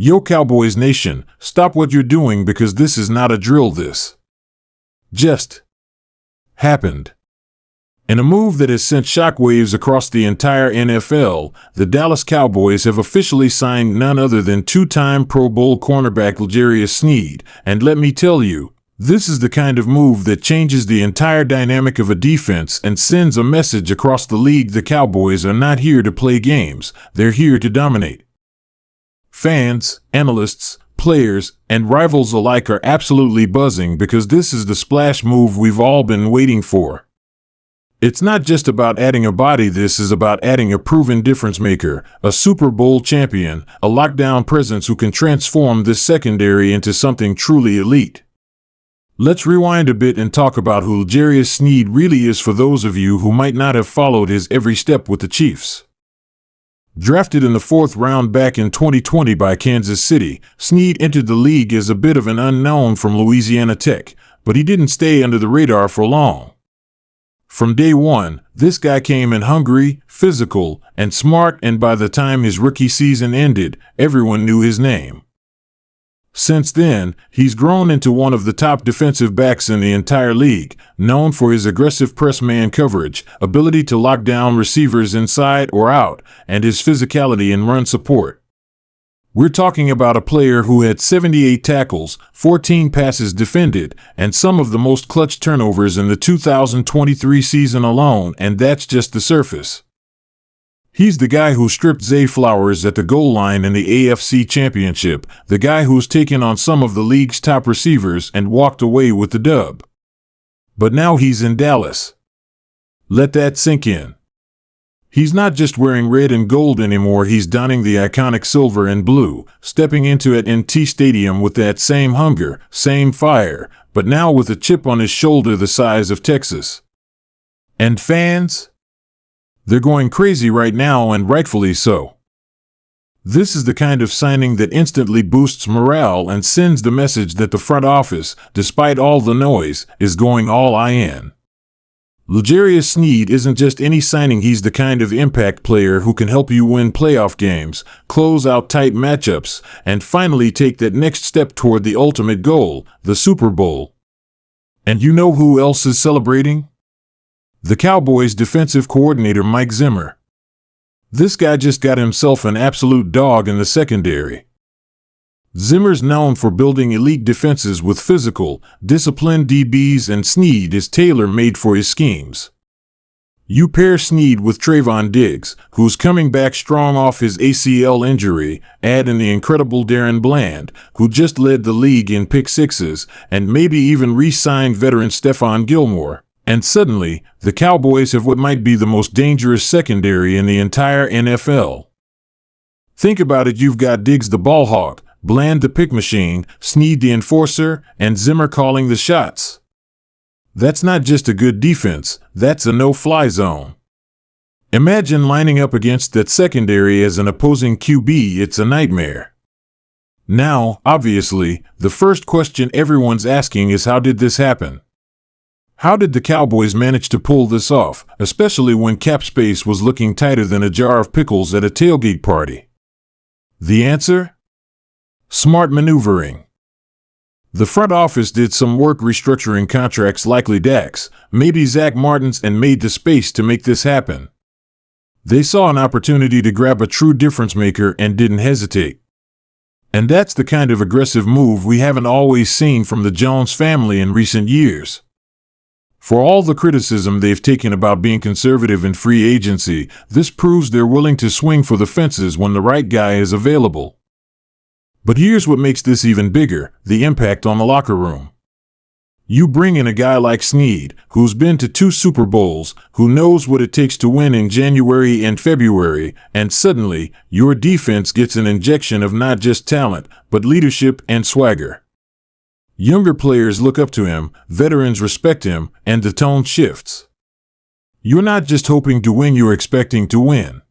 Yo Cowboys Nation, stop what you're doing because this is not a drill. This just happened. In a move that has sent shockwaves across the entire NFL, the Dallas Cowboys have officially signed none other than two-time Pro Bowl cornerback L'Jarius Sneed, and let me tell you, this is the kind of move that changes the entire dynamic of a defense and sends a message across the league. The Cowboys are not here to play games, they're here to dominate. Fans, analysts, players, and rivals alike are absolutely buzzing because this is the splash move we've all been waiting for. It's not just about adding a body, this is about adding a proven difference maker, a Super Bowl champion, a lockdown presence who can transform this secondary into something truly elite. Let's rewind a bit and talk about who L'Jarius Sneed really is for those of you who might not have followed his every step with the Chiefs. Drafted in the 4th round back in 2020 by Kansas City, Sneed entered the league as a bit of an unknown from Louisiana Tech, but he didn't stay under the radar for long. From day one, this guy came in hungry, physical, and smart, and by the time his rookie season ended, everyone knew his name. Since then, he's grown into one of the top defensive backs in the entire league, known for his aggressive press man coverage, ability to lock down receivers inside or out, and his physicality in run support. We're talking about a player who had 78 tackles, 14 passes defended, and some of the most clutch turnovers in the 2023 season alone, and that's just the surface. He's the guy who stripped Zay Flowers at the goal line in the AFC Championship, the guy who's taken on some of the league's top receivers and walked away with the dub. But now he's in Dallas. Let that sink in. He's not just wearing red and gold anymore, he's donning the iconic silver and blue, stepping into AT&T Stadium with that same hunger, same fire, but now with a chip on his shoulder the size of Texas. And fans? They're going crazy right now, and rightfully so. This is the kind of signing that instantly boosts morale and sends the message that the front office, despite all the noise, is going all in. L'Jarius Sneed isn't just any signing, he's the kind of impact player who can help you win playoff games, close out tight matchups, and finally take that next step toward the ultimate goal, the Super Bowl. And you know who else is celebrating? The Cowboys' defensive coordinator Mike Zimmer. This guy just got himself an absolute dog in the secondary. Zimmer's known for building elite defenses with physical, disciplined DBs, and Sneed is tailor-made for his schemes. You pair Sneed with Trayvon Diggs, who's coming back strong off his ACL injury, add in the incredible Darren Bland, who just led the league in pick sixes, and maybe even re-signed veteran Stephon Gilmore. And suddenly, the Cowboys have what might be the most dangerous secondary in the entire NFL. Think about it, you've got Diggs the ball hawk, Bland the pick machine, Sneed the enforcer, and Zimmer calling the shots. That's not just a good defense, that's a no-fly zone. Imagine lining up against that secondary as an opposing QB, it's a nightmare. Now, obviously, the first question everyone's asking is, how did this happen? How did the Cowboys manage to pull this off, especially when cap space was looking tighter than a jar of pickles at a tailgate party? The answer? Smart maneuvering. The front office did some work restructuring contracts, likely Dak's, maybe Zach Martin's, and made the space to make this happen. They saw an opportunity to grab a true difference maker and didn't hesitate. And that's the kind of aggressive move we haven't always seen from the Jones family in recent years. For all the criticism they've taken about being conservative in free agency, this proves they're willing to swing for the fences when the right guy is available. But here's what makes this even bigger, the impact on the locker room. You bring in a guy like Sneed, who's been to 2 Super Bowls, who knows what it takes to win in January and February, and suddenly, your defense gets an injection of not just talent, but leadership and swagger. Younger players look up to him, veterans respect him, and the tone shifts. You're not just hoping to win, you're expecting to win.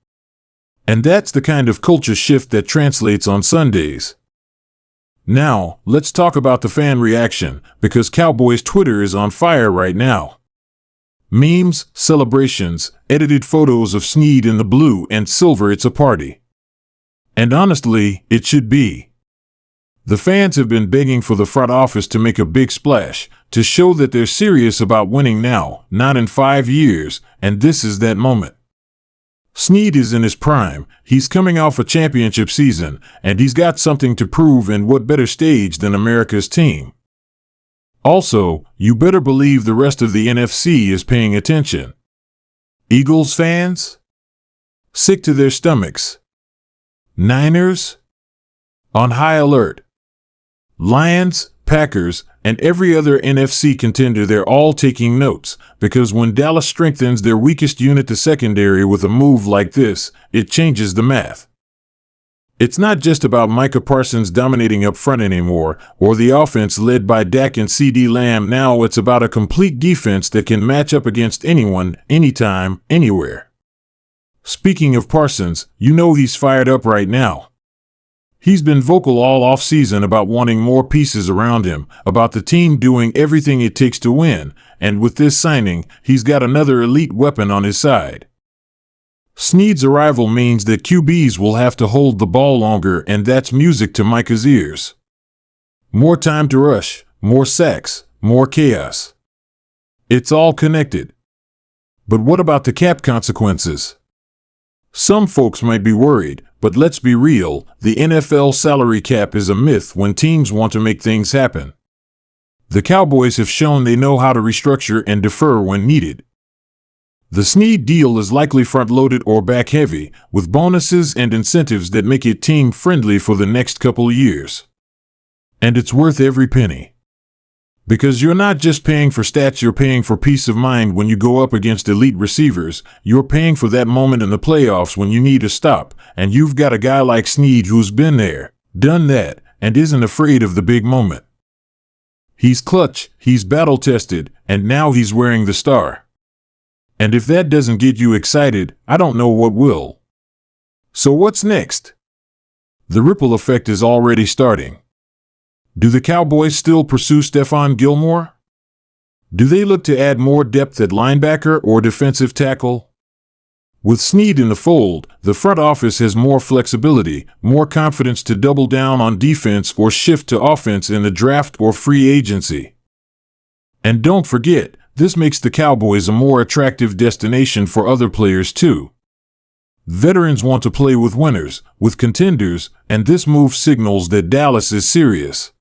And that's the kind of culture shift that translates on Sundays. Now, let's talk about the fan reaction, because Cowboys Twitter is on fire right now. Memes, celebrations, edited photos of Sneed in the blue and silver, it's a party. And honestly, it should be. The fans have been begging for the front office to make a big splash, to show that they're serious about winning now, not in 5 years, and this is that moment. Sneed is in his prime, he's coming off a championship season, and he's got something to prove, and what better stage than America's team. Also, you better believe the rest of the NFC is paying attention. Eagles fans? Sick to their stomachs. Niners? On high alert. Lions, Packers, and every other NFC contender, they're all taking notes, because when Dallas strengthens their weakest unit, the secondary, with a move like this, it changes the math. It's not just about Micah Parsons dominating up front anymore, or the offense led by Dak and CeeDee Lamb. Now it's about a complete defense that can match up against anyone, anytime, anywhere. Speaking of Parsons, you know he's fired up right now. He's been vocal all off-season about wanting more pieces around him, about the team doing everything it takes to win, and with this signing, he's got another elite weapon on his side. Sneed's arrival means that QBs will have to hold the ball longer, and that's music to Micah's ears. More time to rush, more sacks, more chaos. It's all connected. But what about the cap consequences? Some folks might be worried, but let's be real, the NFL salary cap is a myth when teams want to make things happen. The Cowboys have shown they know how to restructure and defer when needed. The Sneed deal is likely front-loaded or back-heavy, with bonuses and incentives that make it team-friendly for the next couple years. And it's worth every penny. Because you're not just paying for stats, you're paying for peace of mind when you go up against elite receivers. You're paying for that moment in the playoffs when you need a stop, and you've got a guy like Sneed who's been there, done that, and isn't afraid of the big moment. He's clutch, he's battle-tested, and now he's wearing the star. And if that doesn't get you excited, I don't know what will. So what's next? The ripple effect is already starting. Do the Cowboys still pursue Stephon Gilmore? Do they look to add more depth at linebacker or defensive tackle? With Sneed in the fold, the front office has more flexibility, more confidence to double down on defense or shift to offense in the draft or free agency. And don't forget, this makes the Cowboys a more attractive destination for other players too. Veterans want to play with winners, with contenders, and this move signals that Dallas is serious.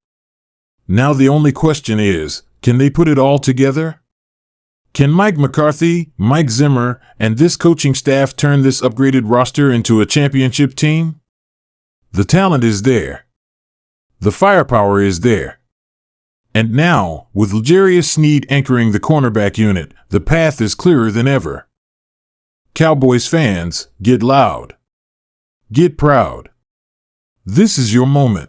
Now the only question is, can they put it all together? Can Mike McCarthy, Mike Zimmer, and this coaching staff turn this upgraded roster into a championship team? The talent is there. The firepower is there. And now, with L'Jarius Sneed anchoring the cornerback unit, the path is clearer than ever. Cowboys fans, get loud. Get proud. This is your moment.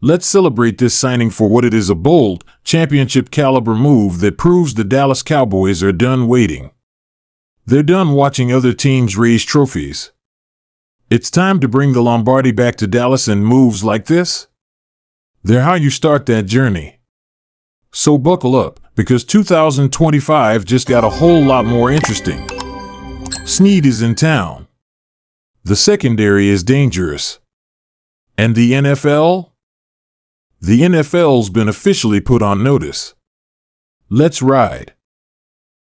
Let's celebrate this signing for what it is, a bold, championship-caliber move that proves the Dallas Cowboys are done waiting. They're done watching other teams raise trophies. It's time to bring the Lombardi back to Dallas, and moves like this? They're how you start that journey. So buckle up, because 2025 just got a whole lot more interesting. Sneed is in town. The secondary is dangerous. And the NFL? The NFL's been officially put on notice. Let's ride.